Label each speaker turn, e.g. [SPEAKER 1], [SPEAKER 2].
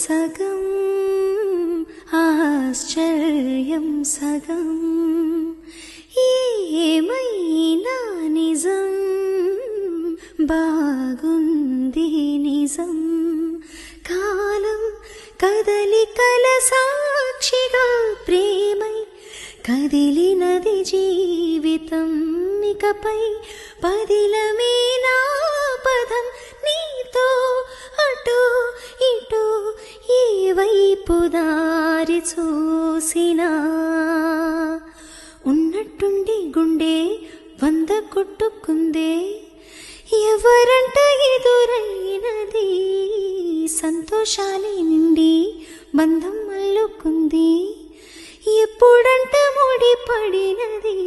[SPEAKER 1] సగం ఆశ్చర్యం సగం ఏమైనా నిజం బాగుంది నిజం కాలం కదలికల సాక్షిగా ప్రేమై కదిలినది జీవితం ఇకపై పదిలమే నా పదం నీతో అటు ఇటు ఏ వైపు దారి చూసినా ఉన్నట్టుండి గుండె 100 కొట్టుకుందే ఎవరంట ఎదురైనది సంతోషాలే నిండి బంధం అల్లుకుంది ఎప్పుడంట ముడిపడినది